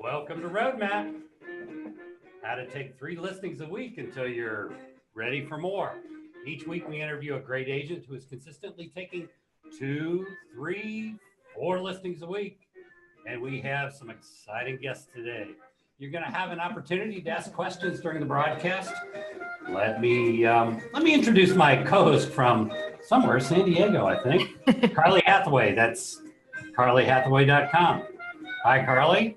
Welcome to Roadmap. How to take 3 listings a week until you're ready for more. Each week we interview a great agent who is consistently taking 2, 3, 4 listings a week. And we have some exciting guests today. You're going to have an opportunity to ask questions during the broadcast. Let me introduce my co-host from somewhere, San Diego, I think. Carly Hathaway. That's carlyhathaway.com. Hi, Carly.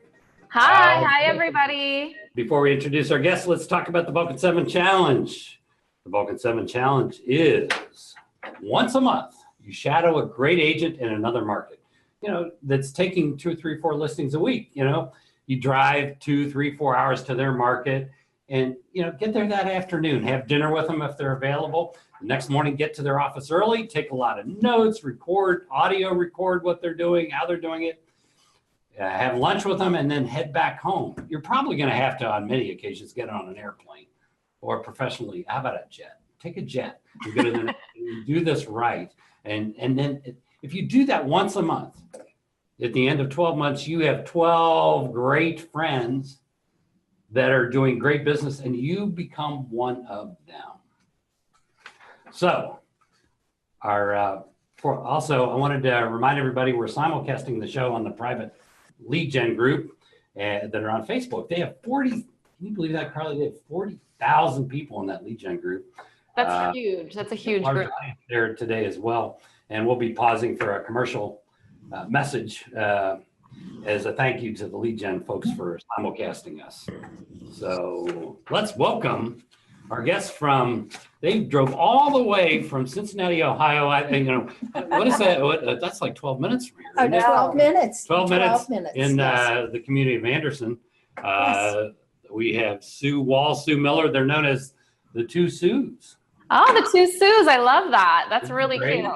Hi, everybody. Before we introduce our guests, let's talk about the Vulcan7 Challenge. The Vulcan7 Challenge is once a month, you shadow a great agent in another market, that's taking 2, 3, 4 listings a week. You drive 2, 3, 4 hours to their market and, get there that afternoon, have dinner with them if they're available. The next morning, get to their office early, take a lot of notes, audio record what they're doing, how they're doing it. Have lunch with them and then head back home. You're probably going to have to, on many occasions, get on an airplane or professionally. How about a jet? Take a jet. You're going to do this right. And then if you do that once a month, at the end of 12 months, you have 12 great friends that are doing great business and you become one of them. So also, I wanted to remind everybody we're simulcasting the show on the private lead gen group that are on Facebook. They have 40, can you believe that, Carly? They have 40,000 people in that lead gen group. That's huge. That's a huge group. There today as well. And we'll be pausing for a commercial message as a thank you to the lead gen folks for simulcasting us. So let's welcome our guests they drove all the way from Cincinnati, Ohio. What is that? That's like 12 minutes from here. 12 minutes. 12 minutes in the community of Anderson. Yes. We have Wahl, Sue Miller. They're known as the 2 Sues. Oh, the 2 Sues. I love that. That's really Great. cute.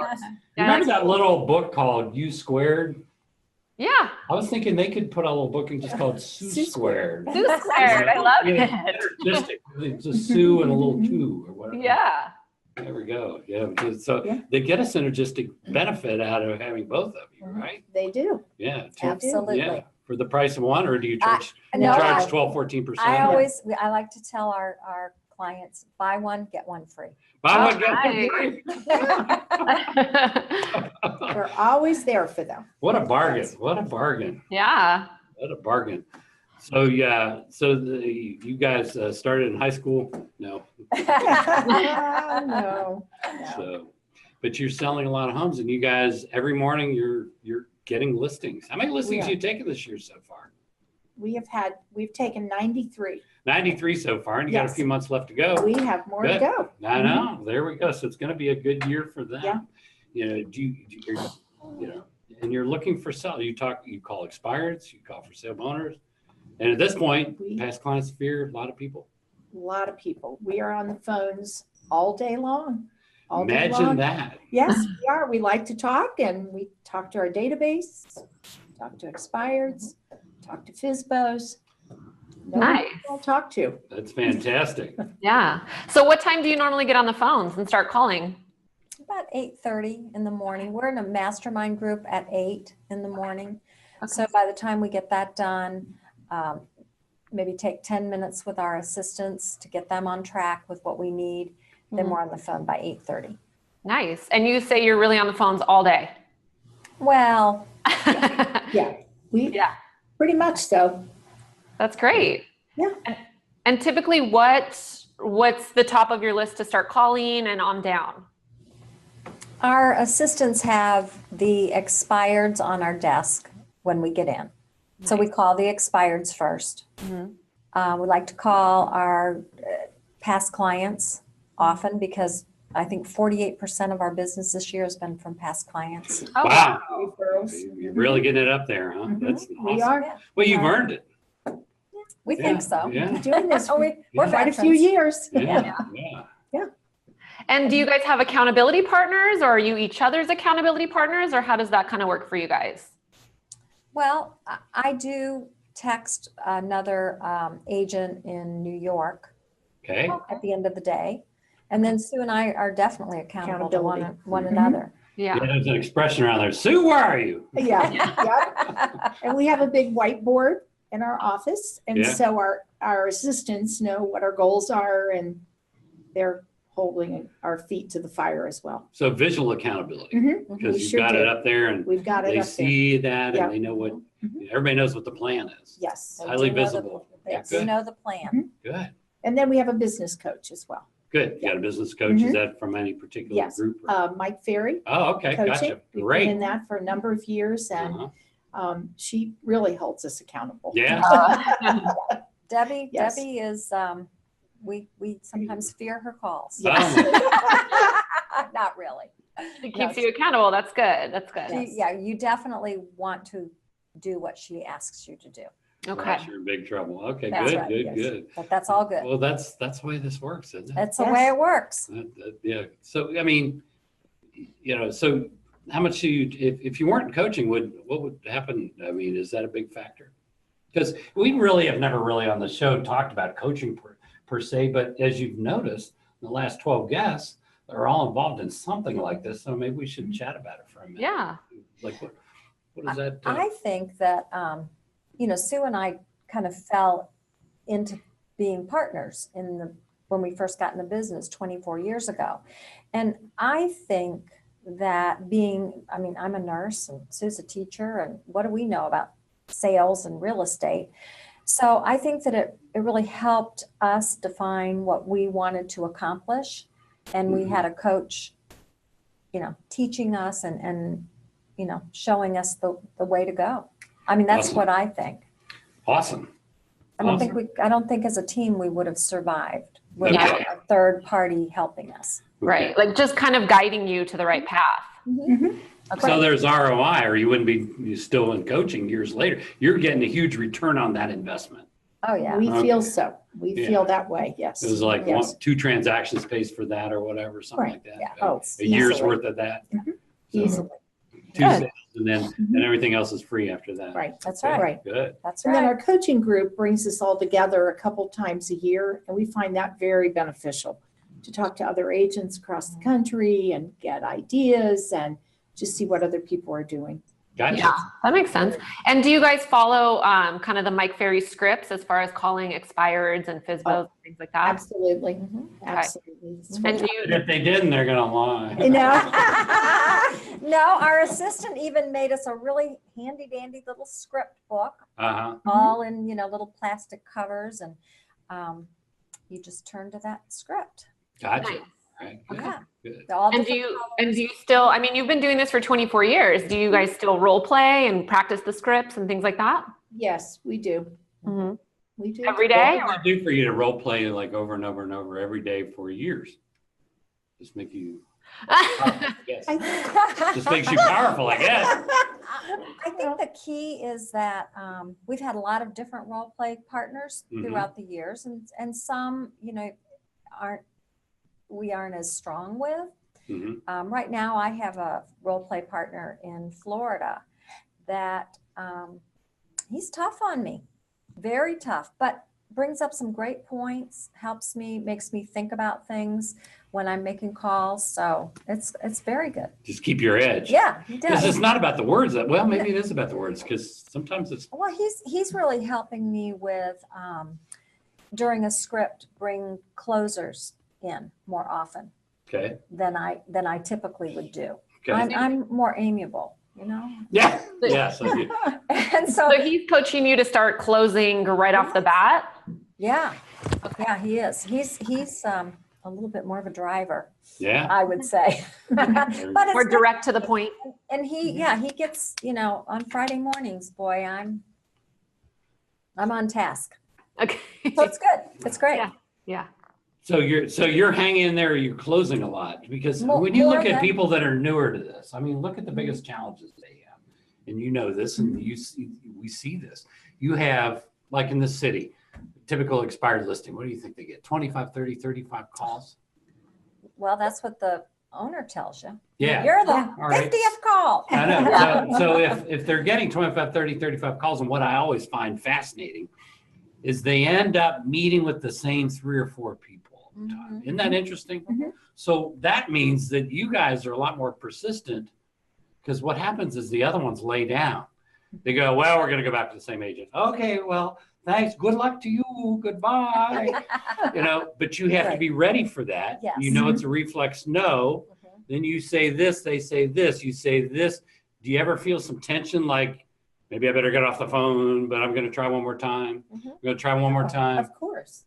Remember that little book called U Squared? Yeah. I was thinking they could put a little booking just called Sue Squared. Sue Squared. I love it. Synergistic. It's a Sue and a little 2 or whatever. Yeah. There we go. Yeah. So they get a synergistic benefit out of having both of you, right? They do. Yeah. Absolutely. Yeah. For the price of one, or do you charge No, charge 12, 14%? I like to tell our clients, buy one, get one free. Buy one, get one free. We're always there for them. What a bargain. What a bargain. Yeah. What a bargain. So you guys started in high school? No. No. So, but you're selling a lot of homes, and you guys every morning you're getting listings. How many listings have you taken this year so far? We've taken 93. 93 so far, and you got a few months left to go. We have more to go. I know. There we go. So it's going to be a good year for them. Yeah. And you're looking for sell. You call expireds, you call for sale owners, and at this point, past clients fear a lot of people. A lot of people. We are on the phones all day long. Imagine that. Yes, we are. We like to talk, and we talk to our database, talk to expireds, talk to FSBOs. Nice. We'll talk to. That's fantastic. Yeah. So what time do you normally get on the phones and start calling? About 8:30 in the morning. We're in a mastermind group at 8 in the morning. Okay. So by the time we get that done, maybe take 10 minutes with our assistants to get them on track with what we need. Then we're on the phone by 8:30. Nice. And you say you're really on the phones all day? Well, yeah. Pretty much so. That's great. Yeah. And typically what's the top of your list to start calling and on down? Our assistants have the expireds on our desk when we get in. Nice. So we call the expireds first. Mm-hmm. We like to call our past clients often because I think 48% of our business this year has been from past clients. Oh, wow. You're really getting it up there, huh? Mm-hmm. That's awesome. We are. Well, you've earned it. We think so. Yeah. We're doing this for we're quite a few years. Yeah. And do you guys have accountability partners, or are you each other's accountability partners, or how does that kind of work for you guys? Well, I do text another agent in New York at the end of the day. And then Sue and I are definitely accountable to one another. Yeah. There's an expression around there. Sue, where are you? Yeah. And we have a big whiteboard in our office. And Yeah. so our assistants know what our goals are, and they're holding our feet to the fire as well. So visual accountability, Mhm. because We you've sure got do. it up there and We've got it they up there. see that Yeah. and they know what, Mhm. everybody knows what the plan is. Yes. They Highly do know the- visible. They Yeah, do good. know the plan. Mhm. Good, And then we have a business coach as well. good. You got a business coach, is Mhm. that from any particular Yes. group? or- Mike Ferry Oh, okay, coaching. gotcha. We've Great. been in that for a number of years, and Uh-huh. she really holds us accountable. Yeah. Debbie, Yes. Debbie is, we sometimes fear her calls. Yes. Not really. She keeps you accountable. That's good. That's good. Yeah, you definitely want to do what she asks you to do. Okay. Gosh, you're in big trouble. Okay, That's good, right, good, yes. good. But that's all good. Well, that's the way this works, isn't it? That's the Yes. way it works. Yeah. So, I mean, so how much do you, if you weren't coaching, what would happen? I mean, is that a big factor? Because we really have never really on the show talked about coaching per se, but as you've noticed, the last 12 guests are all involved in something like this. So maybe we should chat about it for a minute. Yeah. Like what does that do? I think that, Sue and I kind of fell into being partners when we first got in the business 24 years ago. And I think that I'm a nurse and Sue's a teacher, and what do we know about sales and real estate? So I think that it really helped us define what we wanted to accomplish. And we had a coach, teaching us and showing us the way to go. I mean, that's Awesome. what I think. Awesome. I don't think as a team we would have survived without Okay. a third party helping us. Right. Like just kind of guiding you to the right path. Mhm. So there's ROI, or you wouldn't be still in coaching years later. You're getting a huge return on that investment. Oh, yeah. We Okay. feel so. We Yeah. feel that way. Yes. It was like Yes. 2 transactions pays for that or whatever, something Right. like that. Yeah. Oh, A year's easily. worth of that. So, Easily. 2 Good. sales, and then and everything else is free after that. Right. That's Okay, right. Right. Good. That's And then right. our coaching group brings us all together a couple times a year, and we find that very beneficial to talk to other agents across the country and get ideas and just see what other people are doing. Gotcha. Yeah, that makes sense. And do you guys follow kind of the Mike Ferry scripts as far as calling expireds and FSBOs and things like that? Absolutely. Mhm. Absolutely. It's And fantastic. do And you, if they didn't, they're gonna lie. You know? No, our assistant even made us a really handy dandy little script book, Uh-huh. all in, little plastic covers, and you just turn to that script. Gotcha. Nice. Right. Good. Yeah. Good. All and different do you still, I mean, you've been doing this for 24 years. Do you guys still role play and practice the scripts and things like that? Yes, we do. We do. Every day? What did it do for you to role play like over and over and over every day for years? Just make you powerful, I guess. Just makes you powerful, I guess. I think the key is that we've had a lot of different role play partners Mhm. throughout the years, and some, we aren't as strong with. Mhm. Right now, I have a role play partner in Florida that he's tough on me, very tough, but brings up some great points, helps me, makes me think about things when I'm making calls. So it's very good. Just keep your edge. Yeah, he Because does. it's not about the words well, maybe it is about the words, because sometimes it's Well, he's really helping me with during a script, bring closers in more often okay. than I typically would do. Okay. I'm more amiable, Yeah. Yes. I do. and so So he's coaching you to start closing right off the bat? yeah, he is. He's a little bit more of a driver, Yeah. I would say. but More it's direct to the point? and he gets, on Friday mornings, boy, I'm on task. Okay. So it's good. It's great. Yeah. Yeah. So you're hanging in there. You're closing a lot because More- when you more look at than- people that are newer to this, I mean, look at the biggest challenges they have, and this, and we see this. You have like in the city, typical expired listing. What do you think they get? 25, 30, 35 calls? Well, that's what the owner tells you. Yeah. You're the Yeah. All right. 50th call. I know. So if they're getting 25, 30, 35 calls, and what I always find fascinating is they end up meeting with the same 3 or 4 people all the time. Mhm. Isn't that interesting? Mhm. So that means that you guys are a lot more persistent, because what happens is the other ones lay down. They go, well, we're going to go back to the same agent. Okay, well, thanks. Good luck to you. Goodbye. But you have to be ready for that. Yes. You know, it's a reflex no. Mhm. Then you say this, they say this, you say this. Do you ever feel some tension like, maybe I better get off the phone, but I'm going to try one more time. Mhm. I'm going to try one more time. Of course.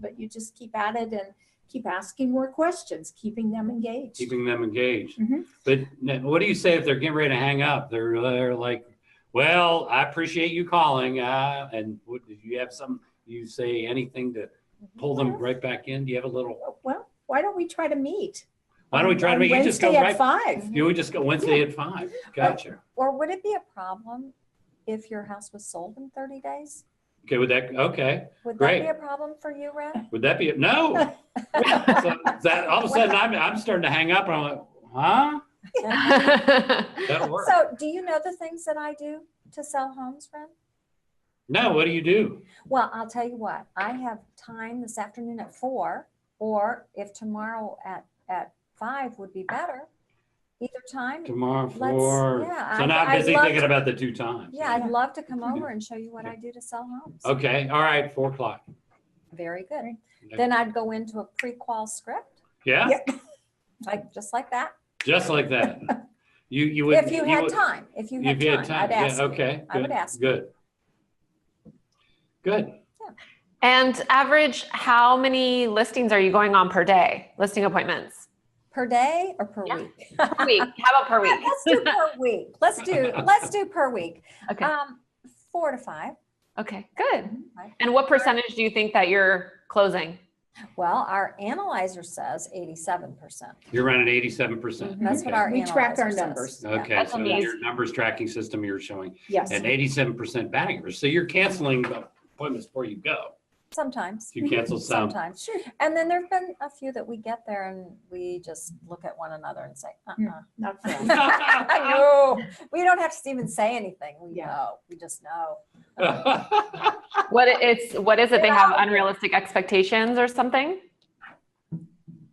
But you just keep at it and keep asking more questions, keeping them engaged. Keeping them engaged. Mhm. But what do you say if they're getting ready to hang up? They're like, well, I appreciate you calling. And what, did you have you say anything to pull them right back in? Do you have a little? Well, why don't we try to meet? Why don't we try to On meet? You just go Wednesday right. at 5. You would just go Wednesday at 5. Gotcha. Or would it be a problem if your house was sold in 30 days? Okay, okay. Would Great. that be a problem for you, Red? Would that be no? So that all of a sudden I'm starting to hang up and I'm like, huh? That'll work. So do you know the things that I do to sell homes, Red? No, what do you do? Well, I'll tell you what, I have time this afternoon at 4, or if tomorrow at 5 would be better, either time. Tomorrow Let's- 4. yeah, So I'd- now I'm busy I'd love thinking to- about the 2 times. Yeah, I'd love to come over and show you what I do to sell homes. Okay. All right. 4 o'clock. Very good. Then I'd go into a pre-qual script, Yeah. just like that. Just like that. You would. If you had would- time, if you If had you time, had time. I'd ask Yeah. you. Okay. I would Good. ask you. Good. Good. And average, how many listings are you going on per day? Listing appointments? Per day or per Yeah. week? Per week. How about per week? Let's do per week. Let's do per week. Okay. 4 to 5. Okay, good. Right. And what percentage do you think that you're closing? Well, our analyzer says 87%. You're running 87%. That's Okay. what our We track analyzer our says. numbers. Yeah. Okay. That's So amazing. your numbers tracking system you're showing Yes. an 87% batting average. So you're canceling the appointments before you go. Sometimes. You cancel some. Sometimes. And then there've been a few that we get there and we just look at one another and say, Not for us. no, we don't have to even say anything. We Yeah. know. We just know. What is it? They have unrealistic expectations or something?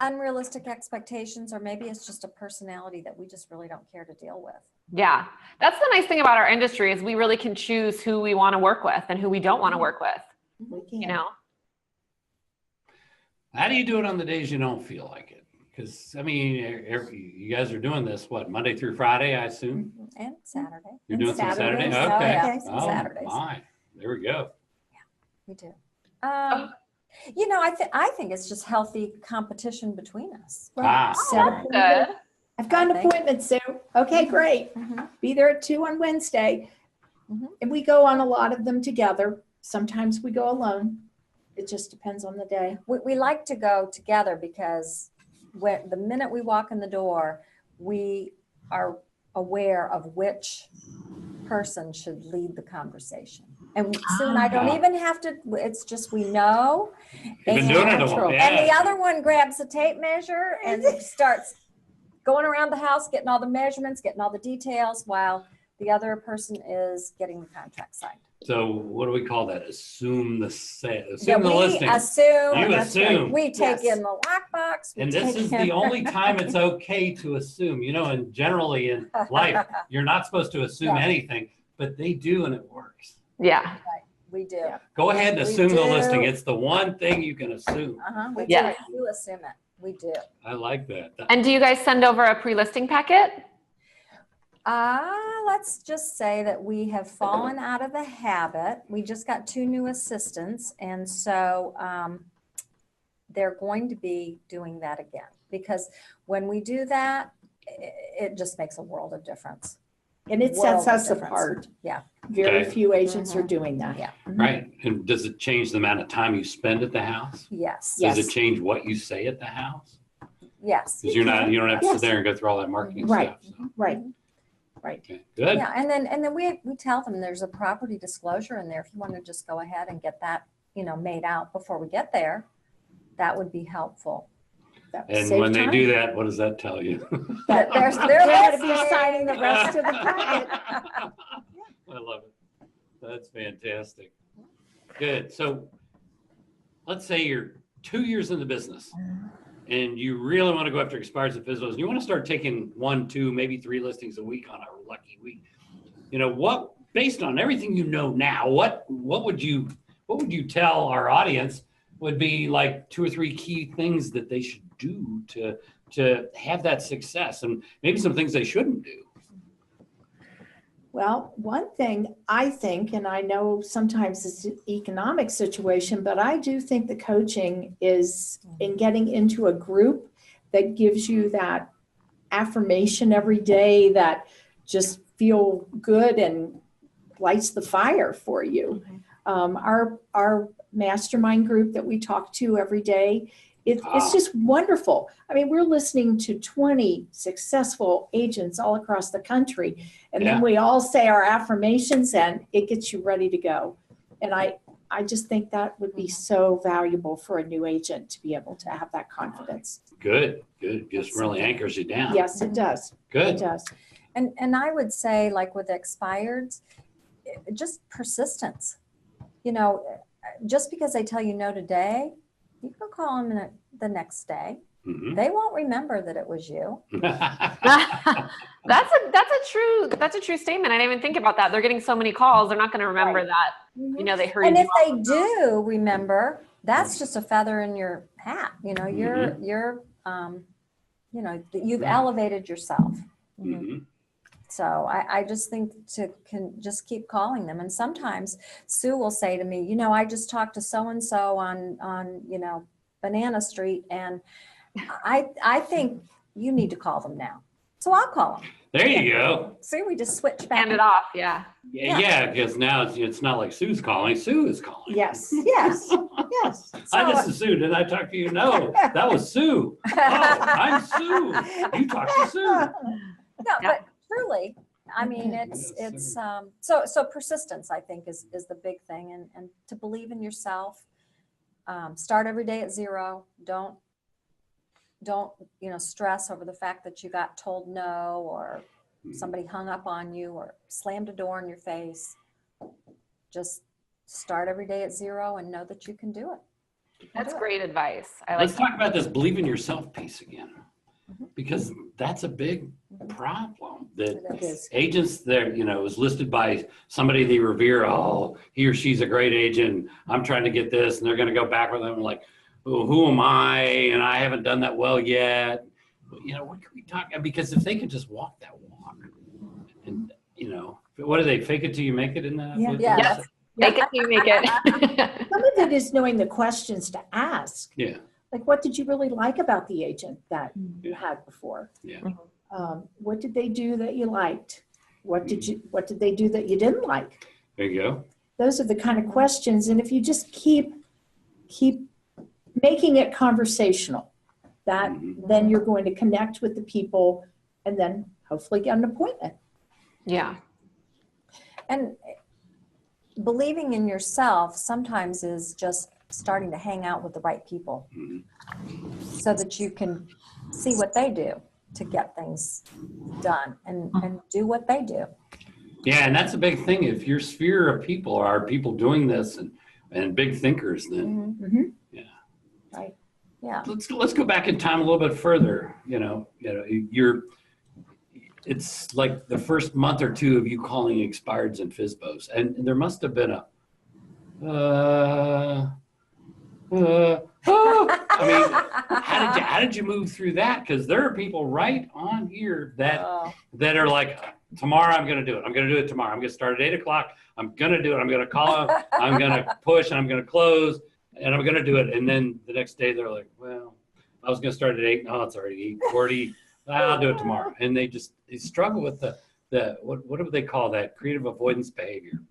Unrealistic expectations, or maybe it's just a personality that we just really don't care to deal with. Yeah. That's the nice thing about our industry is we really can choose who we want to work with and who we don't want to work with, We can. you know? How do you do it on the days you don't feel like it? Because, I mean, you guys are doing this, what, Monday through Friday, I assume? And Saturday. You're And doing some Saturday? Saturdays. Oh, Okay. yeah, Oh, Saturdays. my. There we go. We do. I think it's just healthy competition between us. Ah. Set up Good. appointment. I've got an I think. appointment, Sue. Okay, great. Mhm. Be there at 2 on Wednesday. Mhm. And we go on a lot of them together. Sometimes we go alone. It just depends on the day. We like to go together because the minute we walk in the door, we are aware of which person should lead the conversation. And Sue and I don't even have to, it's just we know. You've been doing it a while. And the Yeah. other one grabs a tape measure and starts going around the house, getting all the measurements, getting all the details, while the other person is getting the contract signed. So what do we call that? Assume the sale. Yeah, Assume the we listing. assume. You that's right. assume. We take Yes. in the lockbox. we And this take is in- the only time it's okay to assume, and generally in life, you're not supposed to assume Yeah. anything, but they do and it works. Yeah. We do. Yeah. Go ahead and We assume the do. listing. It's the one thing you can assume. We Yeah. do. You assume it. We do. I like that. And do you guys send over a pre-listing packet? Let's just say that we have fallen out of the habit. We just got 2 new assistants, and so they're going to be doing that again. Because when we do that, it just makes a world of difference. And it World sets of us difference. apart. Yeah. Very Okay. few agents are doing that. Yeah. Right. And does it change the amount of time you spend at the house? Yes. Yes. Does it change what you say at the house? Yes. Because you don't have to Yes. sit there and go through all that marketing Right. stuff. So, Right. okay, good. Yeah, and then we tell them there's a property disclosure in there. If you want to just go ahead and get that, made out before we get there, that would be helpful. That would And save when they time. do that, what does that tell you? That they're They're going to be listening. signing the rest of the packet. I love it. That's fantastic. Good. So let's say you're 2 years in the business and you really want to go after expireds and fizzles. And you want to start taking 1, 2, maybe 3 listings a week on a lucky week. What based on everything you know now, what would you tell our audience would be like 2 or 3 key things that they should do to have that success, and maybe some things they shouldn't do? Well, one thing I think, and I know sometimes it's an economic situation, but I do think the coaching is in getting into a group that gives you that affirmation every day that just feel good and lights the fire for you. Our mastermind group that we talk to every day, it's just wonderful. I mean, we're listening to 20 successful agents all across the country, and then we all say our affirmations, and it gets you ready to go. And I just think that would be so valuable for a new agent to be able to have that confidence. Good. Just really anchors you down. Yes, it does. Good. It does. And I would say, like with expireds, just persistence. You know, just because they tell you no today, you can call them the next day. Mm-hmm. They won't remember that it was you. That's a true statement. I didn't even think about that. They're getting so many calls, they're not going to remember that. You know, they heard. And if they do remember, that's just a feather in your hat. You know, you're you know, you've elevated yourself. Mm-hmm. So I just think can just keep calling them. And sometimes Sue will say to me, you know, I just talked to so-and-so on, you know, Banana Street, and I think you need to call them now. So I'll call them. There you go. See, we just switch back. Hand it off. Yeah. Yeah, because now it's not like Sue's calling. Sue is calling. Yes. Yes. Hi, this is Sue. Did I talk to you? No, that was Sue. Oh, I'm Sue. You talked to Sue. No, but truly, I mean, it's so persistence, I think, is the big thing, and to believe in yourself. Start every day at 0. Don't you know, stress over the fact that you got told no, or somebody hung up on you, or slammed a door in your face. Just start every day at 0 and know that you can do it. That's great advice. Let's talk about this believe in yourself piece again, because that's a big problem that agents there, you know, is listed by somebody they revere. Oh, he or she's a great agent. I'm trying to get this, and they're going to go back with them and like, oh, who am I? And I haven't done that well yet. You know, what can we talk? Because if they could just walk that walk, and you know, what do they fake it till you make it in that? Yeah. Yes. Make it till you make it. Some of it is knowing the questions to ask. Yeah. Like, what did you really like about the agent that you had before? Yeah. What did they do that you liked? What did they do that you didn't like? There you go. Those are the kind of questions. And if you just keep making it conversational, then you're going to connect with the people and then hopefully get an appointment. Yeah. And believing in yourself sometimes is just starting to hang out with the right people, so that you can see what they do to get things done and do what they do. Yeah, and that's a big thing. If your sphere of people are people doing this and big thinkers, then yeah. Right. Yeah. Let's go back in time a little bit further. You know, it's like the first month or 2 of you calling expireds and FSBOs, and there must have been I mean, how did you move through that? Because there are people right on here that are like, tomorrow I'm going to do it. I'm going to do it tomorrow. I'm going to start at 8 o'clock. I'm going to do it. I'm going to call them. I'm going to push, and I'm going to close, and I'm going to do it. And then the next day they're like, well, I was going to start at 8. No, it's already 8:40. I'll do it tomorrow. And they struggle with the what do they call that? Creative avoidance behavior.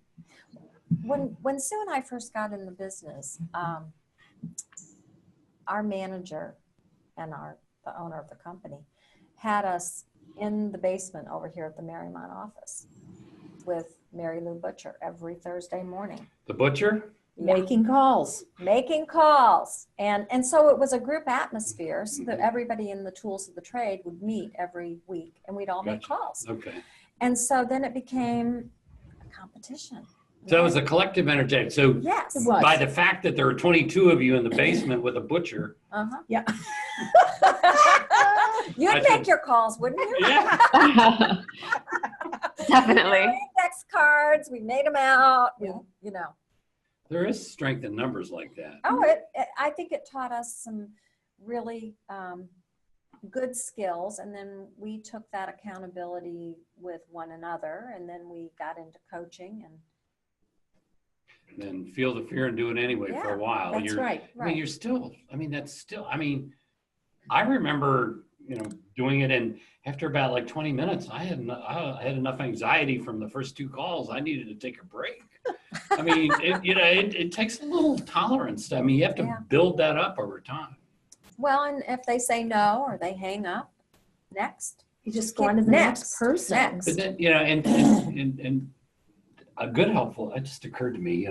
When Sue and I first got in the business, our manager and the owner of the company had us in the basement over here at the Marymount office with Mary Lou Butcher every Thursday morning. The butcher? Making calls. And so it was a group atmosphere, so that everybody in the tools of the trade would meet every week, and we'd all make calls. Okay. And so then it became a competition. So it was a collective energetic. So Yes, it was. by the fact that there were 22 of you in the basement with a butcher. Yeah. You'd make your calls, wouldn't you? Yeah. Definitely. Index cards, we made them out, you know. There is strength in numbers like that. Oh, I think it taught us some really good skills, and then we took that accountability with one another, and then we got into coaching and Then feel the fear and do it anyway for a while. That's right. I mean, you're still, I mean, that's still, I mean, I remember, doing it, and after about like 20 minutes, I had enough anxiety from the first 2 calls. I needed to take a break. I mean, it takes a little tolerance. I mean, you have to build that up over time. well, and if they say no or they hang up, next. You just go on to the next person. Next. But then, and a good helpful, it just occurred to me,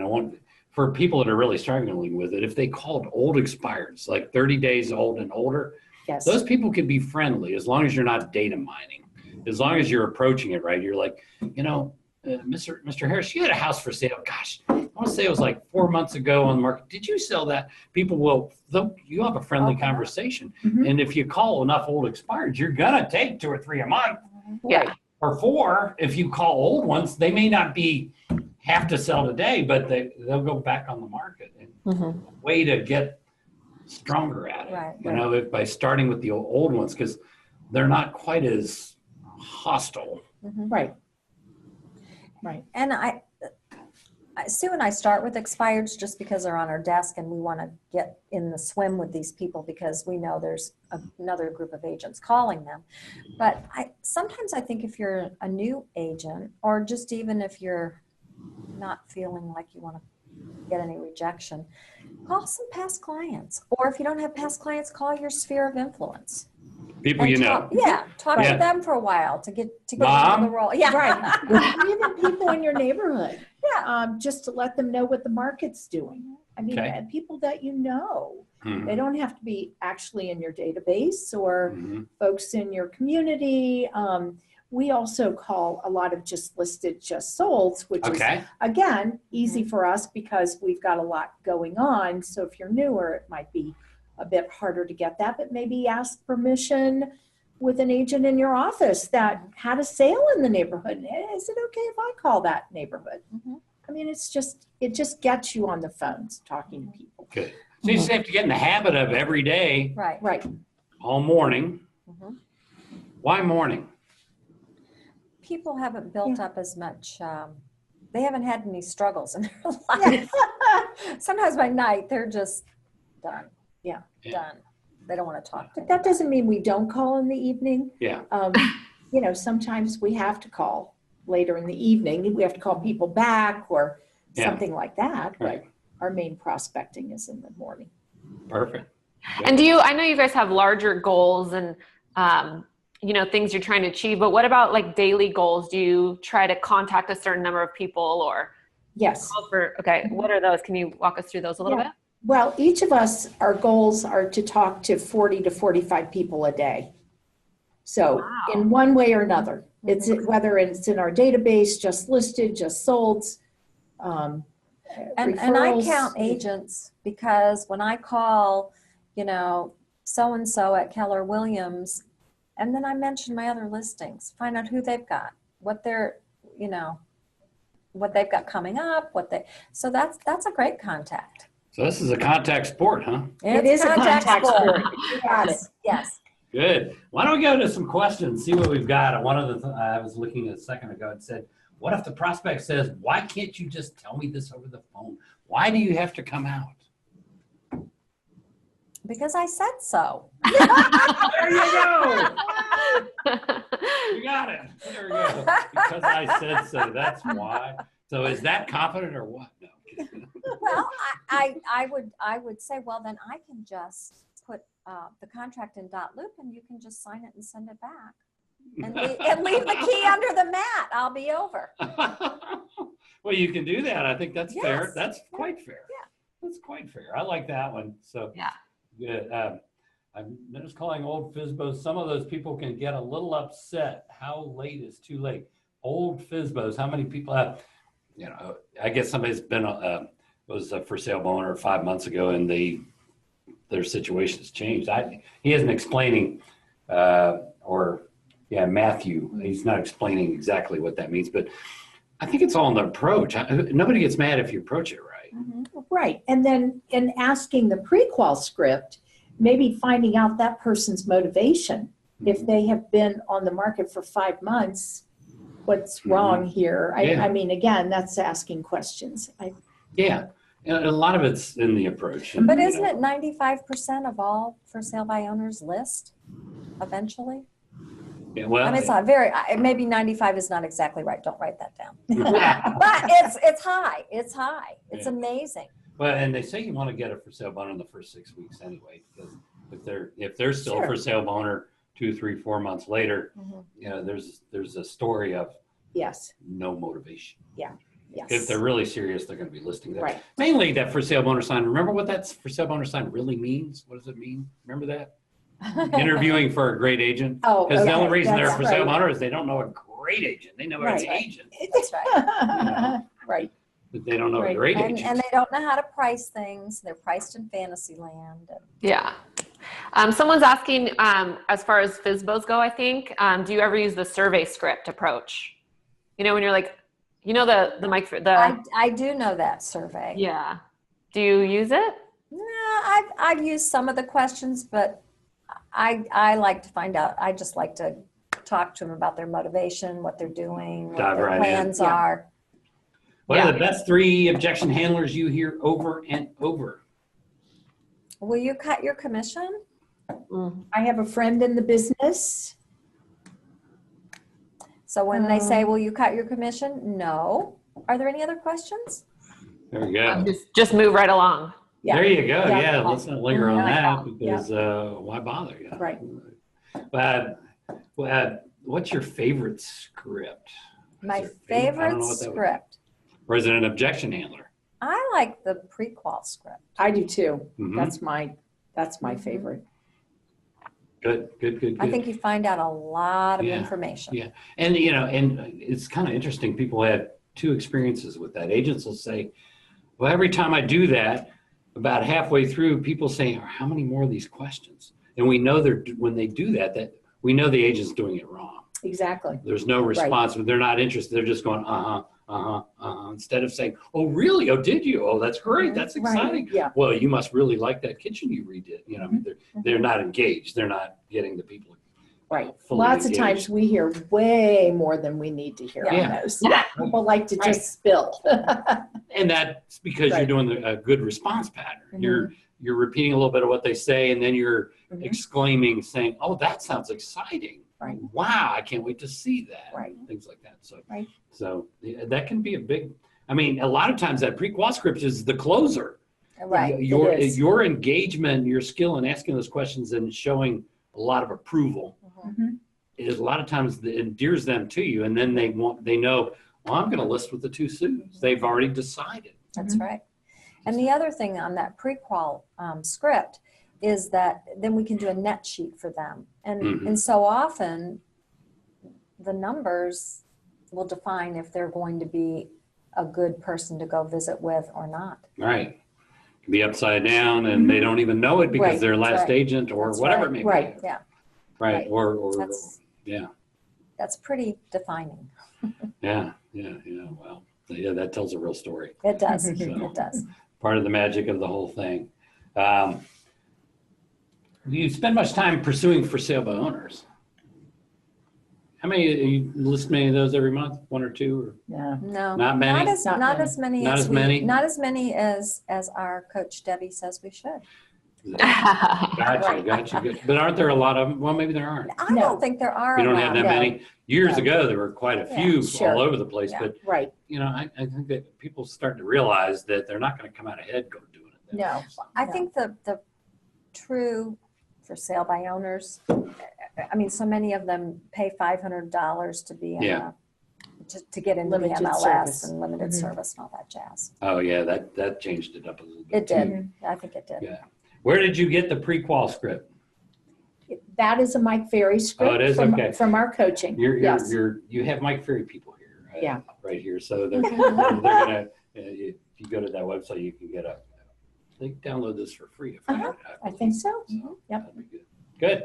for people that are really struggling with it, if they called old expireds, like 30 days old and older, Yes. those people can be friendly as long as you're not data mining. As long as you're approaching it right, you're like, Mr. Harris, you had a house for sale. Gosh, I want to say it was like 4 months ago on the market. Did you sell that? People will, you have a friendly conversation. Mhm. And if you call enough old expireds, you're going to take 2 or 3 a month. Yeah. Or 4, if you call old ones, they may not have to sell today, but they'll go back on the market. And way to get stronger at it, Right, by starting with the old ones, because they're not quite as hostile. Right. Right. And Sue and I start with expireds just because they're on our desk and we want to get in the swim with these people because we know there's another group of agents calling them. But sometimes I think if you're a new agent, or just even if you're not feeling like you want to get any rejection, call some past clients. Or if you don't have past clients, call your sphere of influence. People And know. talk to them for a while to get Mom? into the role. Yeah, Right. Even people in your neighborhood. Yeah. Just to let them know what the market's doing. I mean, Okay. and people that you know. Mhm. They don't have to be actually in your database or Mhm. folks in your community. We also call a lot of just listed, just solds, which is, Okay. again, easy for us because we've got a lot going on. So if you're newer, it might be a bit harder to get that, but maybe ask permission with an agent in your office that had a sale in the neighborhood. Is it okay if I call that neighborhood? I mean, it just gets you on the phones talking to people. Good. So you just have to get in the habit of every day, right. Right. all morning. Mhm. Why morning? People haven't built up as much, they haven't had any struggles in their life. Sometimes by night, they're just done. Yeah. Done. They don't want to talk to But that doesn't mean we don't call in the evening. Yeah. Sometimes we have to call later in the evening. We have to call people back or something like that. Right. But our main prospecting is in the morning. Perfect. And I know you guys have larger goals and, things you're trying to achieve, but what about like daily goals? Do you try to contact a certain number of people or? Yes. What are those? Can you walk us through those a little bit? Well, each of us, our goals are to talk to 40 to 45 people a day. So in one way or another, it's whether it's in our database, just listed, just sold. And I count agents because when I call, so-and-so at Keller Williams, and then I mention my other listings, find out who they've got, what they're, what they've got coming up, so that's a great contact. So this is a contact sport, huh? It is a contact sport. You got it. Yes. Good. Why don't we go to some questions, see what we've got. One of the I was looking a second ago and said, what if the prospect says, why can't you just tell me this over the phone? Why do you have to come out? Because I said so. There you go. You got it. There we go. Because I said so. That's why. So is that confident or what? No. Well, I would say, well, then I can just put the contract in .loop and you can just sign it and send it back. And leave the key under the mat. I'll be over. Well, you can do that. I think that's fair. Yes. That's quite fair. Yeah. That's quite fair. I like that one. So Yeah. good. I'm just calling old FSBOs. Some of those people can get a little upset. How late is too late? Old FSBOs. How many people have? I guess somebody's been was a for sale owner 5 months ago, and their situation has changed. He isn't explaining or Yeah, Matthew. He's not explaining exactly what that means, but I think it's all in the approach. Nobody gets mad if you approach it right. Right. And then in asking the pre-qual script, maybe finding out that person's motivation. If they have been on the market for 5 months, what's wrong here? Yeah. I mean, again, that's asking questions. Yeah. And a lot of it's in the approach. But you isn't know. it 95% of all for sale by owners list eventually? Yeah, well, I mean, it's not very, maybe 95 is not exactly right. Don't write that down. But it's high. It's high. It's Yeah. amazing. well, and they say you want to get a for sale boner in the first 6 weeks anyway, because if they're still Sure. for sale boner 2, 3, 4 months later, Mhm. you know, there's a story of Yes. no motivation. Yes. If they're really serious, they're going to be listing that. Right. Mainly that for sale boner sign. Remember what that for sale boner sign really means? What does it mean? Remember that? Interviewing for a great agent. Oh, Because the okay. only reason they're That's for sale right. boner is they don't know a great agent. They know Right. an agent, That's right. Right. but they don't know a Right. great And agent. they don't know how to price things. They're priced in fantasy land. Yeah. Someone's asking, as far as FSBOs go, I think, do you ever use the survey script approach? You know, when you're like, you know, the mic, I do know that survey. yeah. Do you use it? No, I've used some of the questions, but I like to find out. I just like to talk to them about their motivation, what they're doing, what Dive their right in. plans Yeah. are. What Yeah. are the best 3 objection handlers you hear over and over? Will you cut your commission? I have a friend in the business. So when they say, will you cut your commission? No. Are there any other questions? There we go. Just move right along. Yeah. There you go. Yeah. Yeah, let's not linger on Yeah. that because why bother? You know? Right. But what's your favorite script? My Is there a I don't favorite know what that would be. script. Or is it an objection handler? I like the pre-qual script. I do too. Mhm. That's my favorite. Good. I think you find out a lot of Yeah. information. Yeah. And, you know, and it's kind of interesting. People have 2 experiences with that. Agents will say, well, every time I do that, about halfway through, people say, how many more of these questions? And we know when they do that we know the agent's doing it wrong. Exactly. There's no response, but they're not interested. They're just going, instead of saying, oh, really? Oh, did you? Oh, that's great. That's exciting. Right. Yeah. Well, you must really like that kitchen you redid. You know, I mean, they're not engaged. They're not getting the people. Right. Fully Lots of engaged. times we hear way more than we need to hear Yeah. on those. Yeah. People like to just spill. And that's because you're Right. doing a good response pattern. Mhm. You're repeating a little bit of what they say, and then you're Mhm. exclaiming, saying, "Oh, that sounds exciting! Right. Wow, I can't wait to see that!" Right. Things like that. So, Right. That can be a big. I mean, a lot of times that pre-qual script is the closer. Right. Your It is. your engagement, your skill in asking those questions and showing a lot of approval Mhm. is a lot of times that endears them to you, and then they know, well, I'm going to list with the 2 Sues. They've already decided. That's right. And the other thing on that pre-qual script is that then we can do a net sheet for them. And so often the numbers will define if they're going to be a good person to go visit with or not. Right. It can be upside down and they don't even know it because Right, they're last right. agent or That's whatever right. it may Right. be. Yeah, Right. Right. Or that's pretty defining. yeah. Well, yeah, that tells a real story. It does. So, It does. part of the magic of the whole thing. Do you spend much time pursuing for sale by owners? How many, you list many of those every month? 1 or 2? Or? Yeah. No, Not many? Not as Not many. Not as many? Not as many as our coach Debbie says we should. Gotcha. Good. But aren't there a lot of them? Well, maybe there aren't. I No. don't think there are. You a don't lot. have that No. many. Years No. ago, there were quite a Yeah, few sure. all over the place. Yeah. But, Right. you know, I think that people starting to realize that they're not going to come out ahead doing it. No. I No. think the true for sale by owners, I mean, so many of them pay $500 to be in Yeah. to get into Limited the MLS service. and limited Mhm. service and all that jazz. Oh, yeah, that changed it up a little bit. It did. Mm-hmm. I think it did. Yeah. Where did you get the pre-qual script? That is a Mike Ferry script. Oh, it is? from, Okay. from our coaching. You Yes. have Mike Ferry people here. Yeah. Right here. So they're gonna, if you go to that website, you can they can download this for free. If Uh-huh. I think so. So Yep. that'd be good. Good.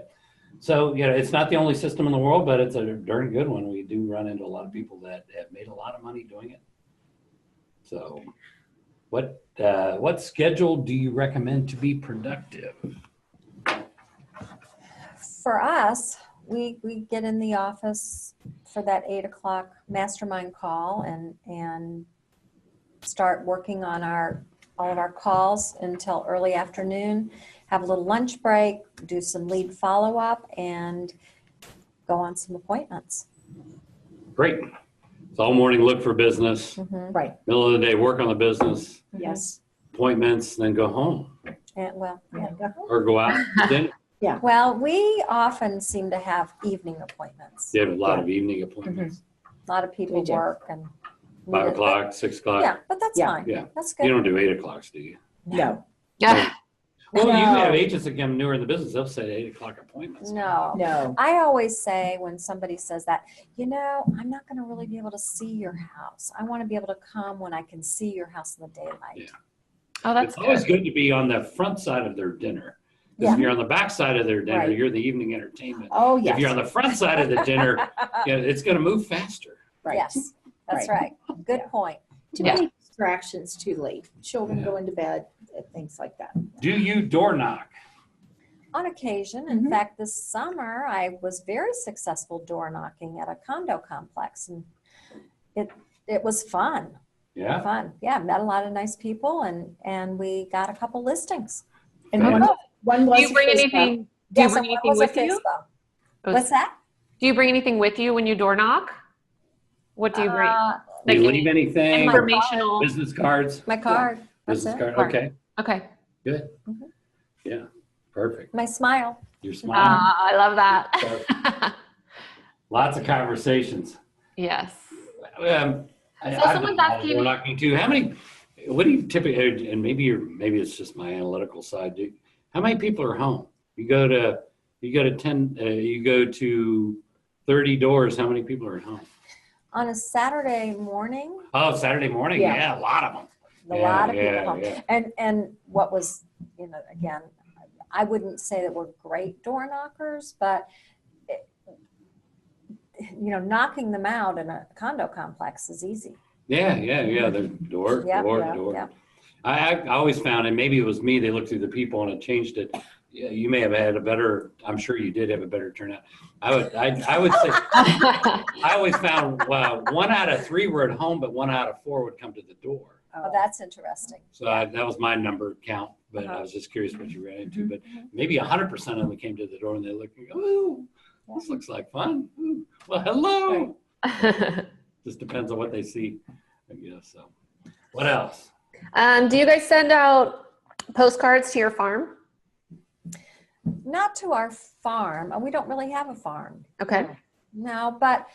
So, it's not the only system in the world, but it's a darn good one. We do run into a lot of people that have made a lot of money doing it. So what schedule do you recommend to be productive? For us, we get in the office for that 8 o'clock mastermind call and start working on all of our calls until early afternoon, have a little lunch break, do some lead follow-up, and go on some appointments. Great. So all morning, look for business. Right. Middle of the day, work on the business. Yes. Appointments, then go home And or go out to dinner. well, we often seem to have evening appointments. You have a lot of evening appointments. A lot of people We do. work and 5 o'clock, 6 o'clock. Yeah, but that's Yeah. fine. Yeah. That's You good. don't do 8 o'clocks, do you? No, Yeah. Well, you No. have agents that come newer in the business. They'll say 8 o'clock appointments. No. no. I always say when somebody says that, I'm not going to really be able to see your house. I want to be able to come when I can see your house in the daylight. Yeah. Oh, that's It's always good. good to be on the front side of their dinner. Because Yeah. if you're on the back side of their dinner, Right. you're the evening entertainment. Oh, If you're on yes. the front side of the dinner, it's going to move faster. Right. Yes, that's right. Good Yeah. point. Too Yeah. many distractions too late. Children Yeah. go into bed, things like that. Do you door knock? On occasion, in Mhm. fact, this summer I was very successful door knocking at a condo complex, and it was fun. Yeah. Fun. Yeah, met a lot of nice people, and we got a couple listings. And Right. one was Do you bring a Facebook. anything? Do you Yes, bring and one anything was a with you? Facebook. Was- What's that? Do you bring anything with you when you door knock? What do you bring? Do you Like leave anything? informational. Business cards? My card. That's Business it. card? Card. Okay, Okay. good. Mhm. Yeah, perfect. My smile. Your smile. I love that. Lots of conversations. Yes. I've someone's done a lot of asking door me- knocking too. What do you typically, and maybe it's just my analytical side. How many people are home? You go to 30 doors. How many people are at home? On a Saturday morning, Oh, Saturday morning. Yeah. Yeah, a lot of them. a lot of people Yeah, home. yeah. And what was, again, I wouldn't say that we're great door knockers, but knocking them out in a condo complex is easy. Yeah. The door. Yep, yep. I always found, and maybe it was me, they looked through the people and it changed it. Yeah, you may have had I'm sure you did have a better turnout. I would say, I always found 1 out of 3 were at home, but 1 out of 4 would come to the door. Oh, that's interesting. So that was my number count, but I was just curious what you ran into. But maybe 100% of them came to the door and they looked and go, "Oh, this looks like fun. Ooh, well, hello." Just depends on what they see, I guess. So, what else? Do you guys send out postcards to your farm? Not to our farm. We don't really have a farm. Okay. No, but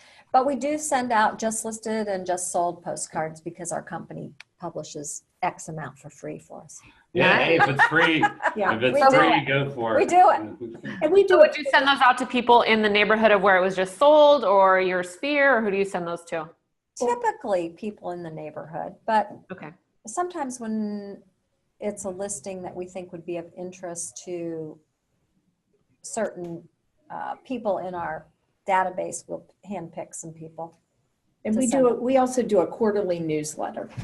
we do send out just listed and just sold postcards because our company publishes X amount for free for us. Yeah, Nice. hey, if it's free, Yeah. if We it's do free, it. go for We it. do it. And we So do would it. you send those out to people in the neighborhood of where it was just sold, or your sphere, or who do you send those to? Typically people in the neighborhood, but Okay. sometimes when it's a listing that we think would be of interest to certain people in our database, we'll handpick some people. And to we also do a quarterly newsletter to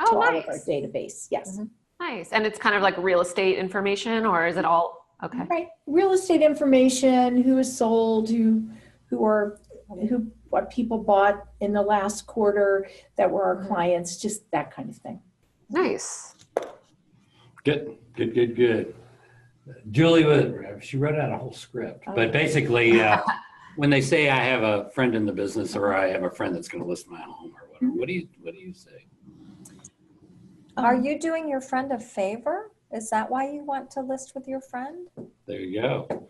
Oh, all of our nice. database. Yes. Mhm. Nice. And it's kind of like real estate information, or is it all? Okay. Right. Real estate information, who is sold, what people bought in the last quarter that were our clients, just that kind of thing. Nice. Good. Julie, she wrote out a whole script, but basically, when they say I have a friend in the business or I have a friend that's going to list my home or whatever, what do you say? Are you doing your friend a favor? Is that why you want to list with your friend? There you go.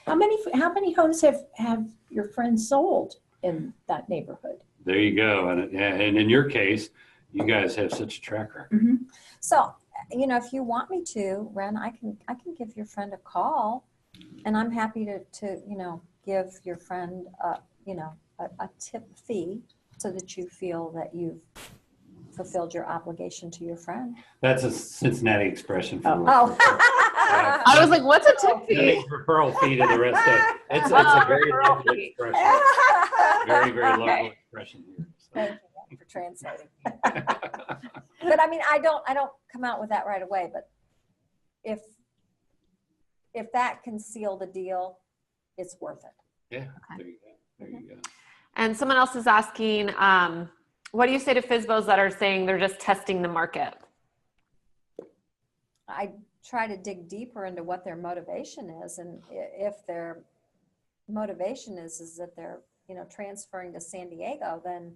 How many homes have your friends sold in that neighborhood? There you go. And in your case, you guys have such a track record. So, if you want me to, Ren, I can give your friend a call, and I'm happy to give your friend a tip fee so that you feel that you've fulfilled your obligation to your friend. That's a Cincinnati expression. For Oh. I was like, what's a tip fee? referral fee to the rest of it's a very referral local fee. expression. Very, very local Okay. expression here. So. Thank you for translating. But I mean, I don't come out with that right away, but if that can seal the deal, it's worth it. Yeah, there you go. There you go. And someone else is asking, what do you say to FSBOs that are saying they're just testing the market? I try to dig deeper into what their motivation is, and if their motivation is that they're transferring to San Diego, then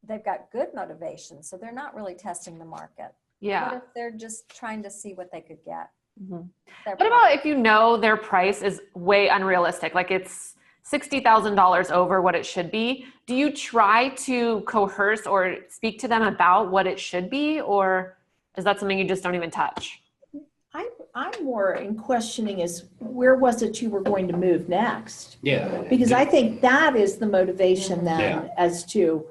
they've got good motivation, so they're not really testing the market. Yeah. What if they're just trying to see what they could get? Mhm. Their What about if their price is way unrealistic, like it's $60,000 over what it should be? Do you try to coerce or speak to them about what it should be, or is that something you just don't even touch? I'm more in questioning is where was it you were going to move next? Yeah. Because I think that is the motivation then Yeah. as to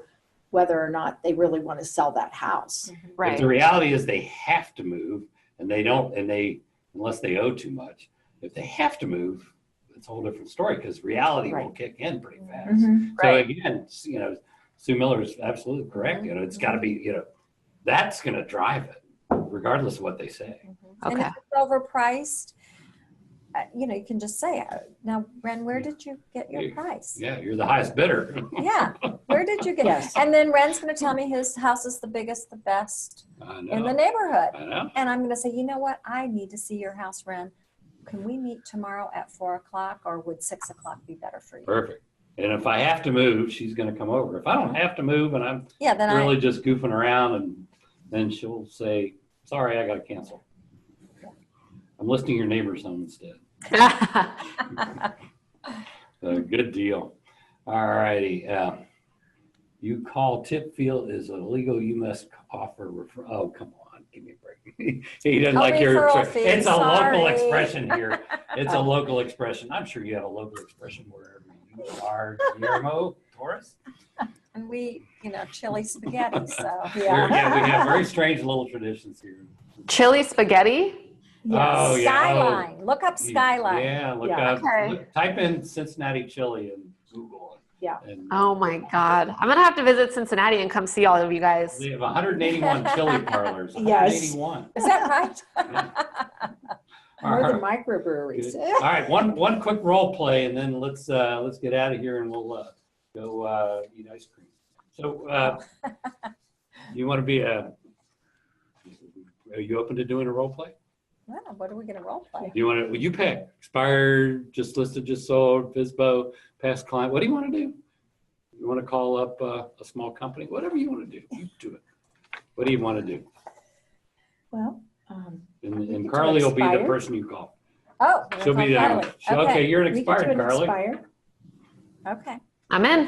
whether or not they really want to sell that house. If Right. the reality is they have to move and they don't, unless they owe too much, if they have to move, it's a whole different story because reality will Right. kick in pretty fast. Mhm. So Right. again, Sue Miller is absolutely correct. It's got to be, that's going to drive it regardless of what they say. And Okay. if it's overpriced, you can just say, now, Ren, where did you get your price? Yeah, you're the highest bidder. Yeah, where did you get? Yes. And then Ren's going to tell me his house is the biggest, the best I in the know. neighborhood. I know. And I'm going to say, you know what? I need to see your house, Ren. Can we meet tomorrow at 4:00, or would 6:00 be better for you? Perfect. And if I have to move, she's going to come over. If I don't have to move and I'm Yeah, then really just goofing around, and then she'll say, sorry, I got to cancel. I'm listing your neighbor's home instead. Good deal. All righty. You call tip field is illegal. You must offer referral. Oh, come on. Give me a break. He doesn't A like your referral expression. fee, It's a local sorry. expression here. It's a local expression. I'm sure you have a local expression wherever you are, Guillermo Torres. and we, chili spaghetti. So We have very strange little traditions here. Chili spaghetti? Oh, yeah. Skyline. Look up Skyline. Yeah, look Yeah. up, Okay. type in Cincinnati chili in Google. Yeah. And Oh my God. I'm going to have to visit Cincinnati and come see all of you guys. we have 181 chili parlors. Yes. 181. Is that right? All More right. than microbreweries. Good. All right, one quick role play, and then let's get out of here, and we'll go eat ice cream. So, you want to be are you open to doing a role play? Well, what are we going to role play? Do you want to? Well, you pick. Expired, just listed, just sold, FSBO, past client. What do you want to do? You want to call up a small company? Whatever you want to do, you do it. What do you want to do? Well, And do Carly will be the expired. person you call. Oh, She'll be Carly. the. Okay, you're an we could do expired, an Carly. expired. Okay. I'm in.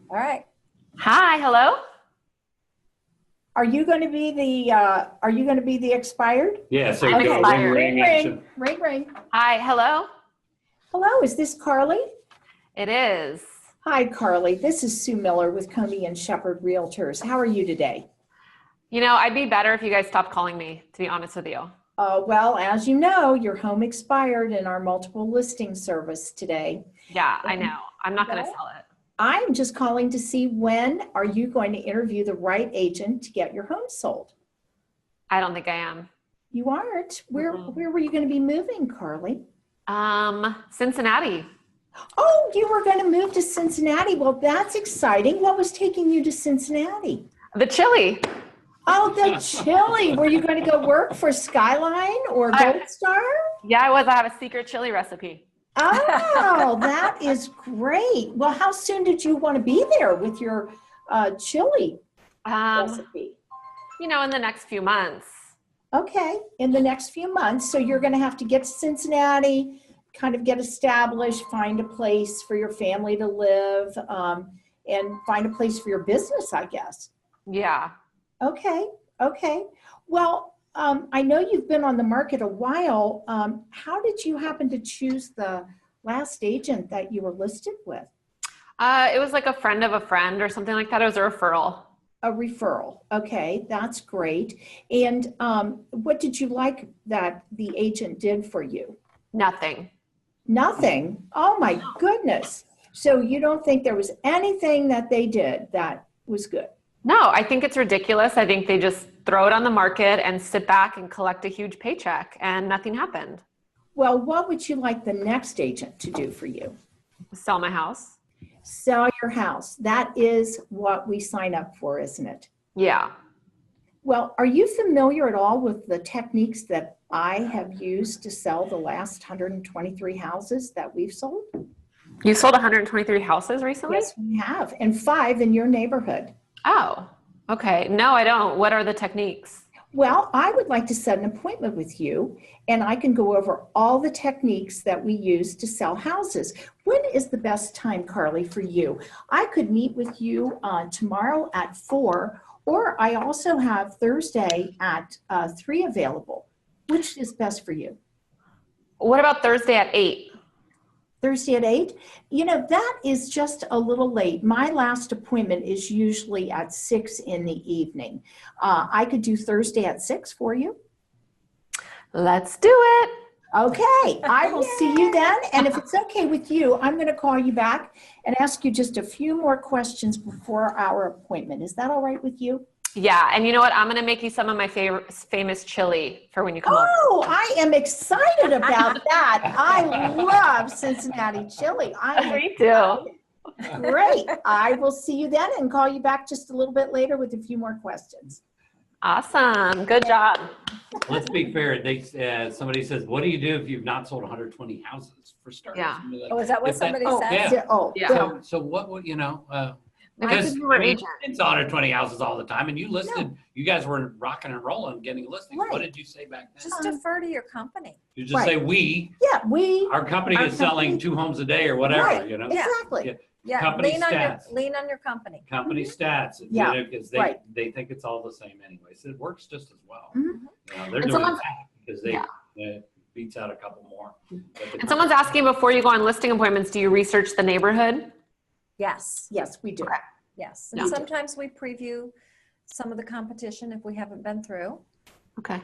All right. Hi. Hello. Are you going to be the expired? Yeah, so I'm go expired. ring, Ring, ring, ring. Hi. Hello. Hello, is this Carly? It is. Hi, Carly. This is Sue Miller with Comey and Shepherd Realtors. How are you today? I'd be better if you guys stopped calling me, to be honest with you. Well, as you know, your home expired in our multiple listing service today. Yeah, I know. I'm not going to Okay. sell it. I'm just calling to see when are you going to interview the right agent to get your home sold? I don't think I am. You aren't. Where Mhm. were you going to be moving, Carly? Cincinnati. Oh, you were going to move to Cincinnati. Well, that's exciting. What was taking you to Cincinnati? The chili. Oh, the chili. Were you going to go work for Skyline or Gold Star? Yeah, I was. I have a secret chili recipe. Oh, that is great. Well, how soon did you want to be there with your chili recipe? In the next few months. Okay, in the next few months. So you're going to have to get to Cincinnati, kind of get established, find a place for your family to live, and find a place for your business, I guess. Yeah. Okay. Well, I know you've been on the market a while. How did you happen to choose the last agent that you were listed with? It was like a friend of a friend or something like that. It was a referral. a referral. Okay, that's great. And what did you like that the agent did for you? Nothing. Nothing. Oh my goodness. So you don't think there was anything that they did that was good? No, I think it's ridiculous. I think they just throw it on the market and sit back and collect a huge paycheck, and nothing happened. Well, what would you like the next agent to do for you? Sell my house. Sell your house. That is what we sign up for, isn't it? Yeah. Well, are you familiar at all with the techniques that I have used to sell the last 123 houses that we've sold? You sold 123 houses recently? Yes, we have, and 5 in your neighborhood. Oh, okay. No, I don't. What are the techniques? Well, I would like to set an appointment with you, and I can go over all the techniques that we use to sell houses. When is the best time, Carly, for you? I could meet with you tomorrow at 4, or I also have Thursday at 3 available. Which is best for you? What about Thursday at 8? Thursday at 8? You know, that is just a little late. My last appointment is usually at 6 in the evening. I could do Thursday at 6 for you. Let's do it. Okay, I will see you then. And if it's okay with you, I'm going to call you back and ask you just a few more questions before our appointment. Is that all right with you? Yeah, and you know what? I'm going to make you some of my favorite famous chili for when you come over. Oh, I am excited about that. I love Cincinnati chili. Me too. Great. I will see you then and call you back just a little bit later with a few more questions. Awesome. Good job. Let's be fair. Somebody says, what do you do if you've not sold 120 houses for starters? Yeah. Oh, is that what If that- somebody Oh, said? Yeah. yeah. So what would, Because you were agent. it's 120 houses all the time, and you listed, you guys were rocking and rolling, getting listings. Right. What did you say back then? Just defer to your company. You just Right. say we, Yeah, our company is selling 2 homes a day or whatever, Right. you know? Yeah. Exactly. Yeah. Yeah, Company lean stats. lean on your company. Company stats, Yeah, because right. they think it's all the same anyway. So it works just as well. Mhm. You know, they're And doing someone's- that because it beats out a couple more. And someone's asking before you go on listing appointments, do you research the neighborhood? Yes, Yes, we do. Okay. yes. Yeah. And sometimes we preview some of the competition if we haven't been through. Okay.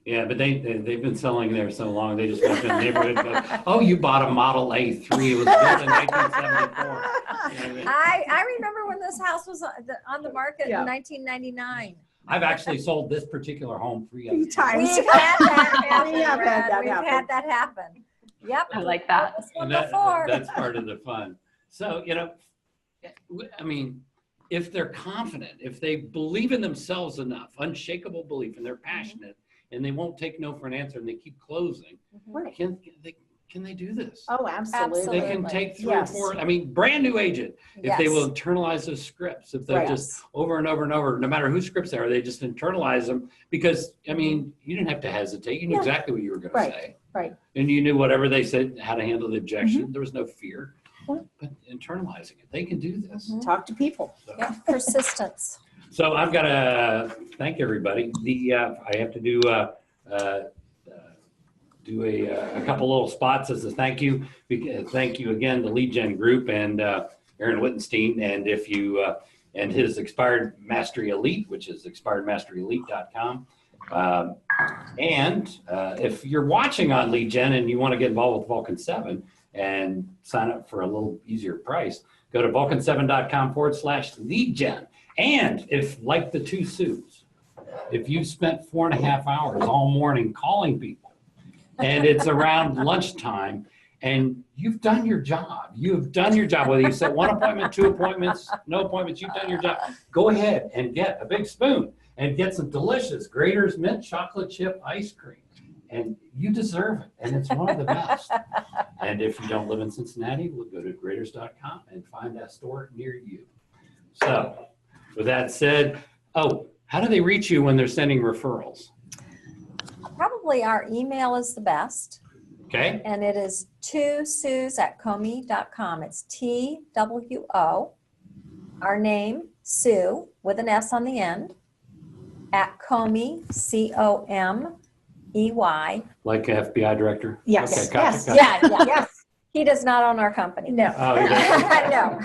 Yeah, but they've been selling there so long, they just walk in the neighborhood and go, oh, you bought a Model A3, it was built in 1974. You know what I mean? I remember when this house was on the market Yeah. in 1999. I've actually sold this particular home 3 Three other times. We've had that happen. We have had that We've happen. had that happen. Yep. I like that. This one And before. that's part of the fun. So, I mean, if they're confident, if they believe in themselves enough, unshakable belief, and they're passionate, and they won't take no for an answer, and they keep closing, Right. can they do this? Oh, absolutely. They can Absolutely. take 3 Yes. or 4, I mean, brand new agent, if they Yes. will internalize those scripts, if they're Right. just over and over and over, no matter whose scripts they are, they just internalize them because, I mean, you didn't have to hesitate. You knew Yeah. exactly what you were going Right. to say. Right. And you knew whatever they said, how to handle the objection. Mm-hmm. There was no fear. Right. But internalizing it, they can do this. Talk to people. So, Yeah, persistence. so I've got to thank everybody. I have to do a couple little spots as a thank you. Thank you again, the Lead Gen Group and Aaron Wittenstein, and if you and his Expired Mastery Elite, which is expiredmasteryelite.com. And if you're watching on Lead Gen and you want to get involved with Vulcan7 and sign up for a little easier price, go to vulcan7.com/leadgen. And if, like the 2 Sues, if you spent 4.5 hours all morning calling people and it's around lunchtime and you've done your job, whether you set 1 appointment, 2 appointments, no appointments, you've done your job, go ahead and get a big spoon and get some delicious Grater's mint chocolate chip ice cream. And you deserve it. And it's one of the best. And if you don't live in Cincinnati, we'll go to graters.com and find that store near you. So with that said, how do they reach you when they're sending referrals? Probably our email is the best. Okay. And it is 2sues@comey.com. It's TWO. Our name, Sue, with an S on the end, at Comey, COMEY. Like FBI director? Yes, Okay, gotcha, yes. gotcha. Yeah. Yes. He does not own our company. No. Oh, you got it. No.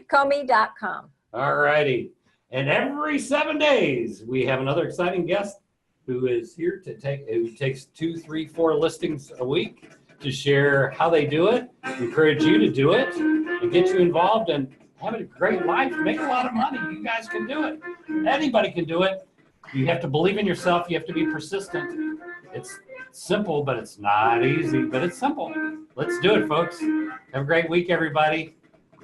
Comey.com. All righty. And every 7 days, we have another exciting guest who is here who takes 2, 3, 4 listings a week to share how they do it, encourage you to do it, and get you involved and have a great life, make a lot of money. You guys can do it. Anybody can do it. You have to believe in yourself. You have to be persistent. It's simple, but it's not easy, but it's simple. Let's do it, folks. Have a great week, everybody.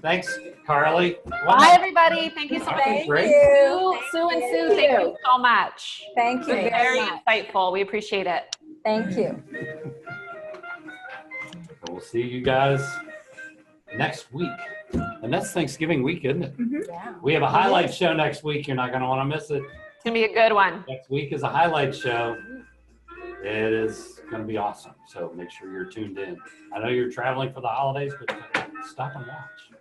Thanks, Carly. Bye, everybody. Thank you so much. Okay, great. Sue and Sue, thank you so much. Thank you very Very much. insightful. We appreciate it. Thank you. We'll see you guys next week. And that's Thanksgiving week, isn't it? Yeah. We have a highlight show next week. You're not going to want to miss it. It's going to be a good one. Next week is a highlight show. It is going to be awesome. So make sure you're tuned in. I know you're traveling for the holidays, but stop and watch.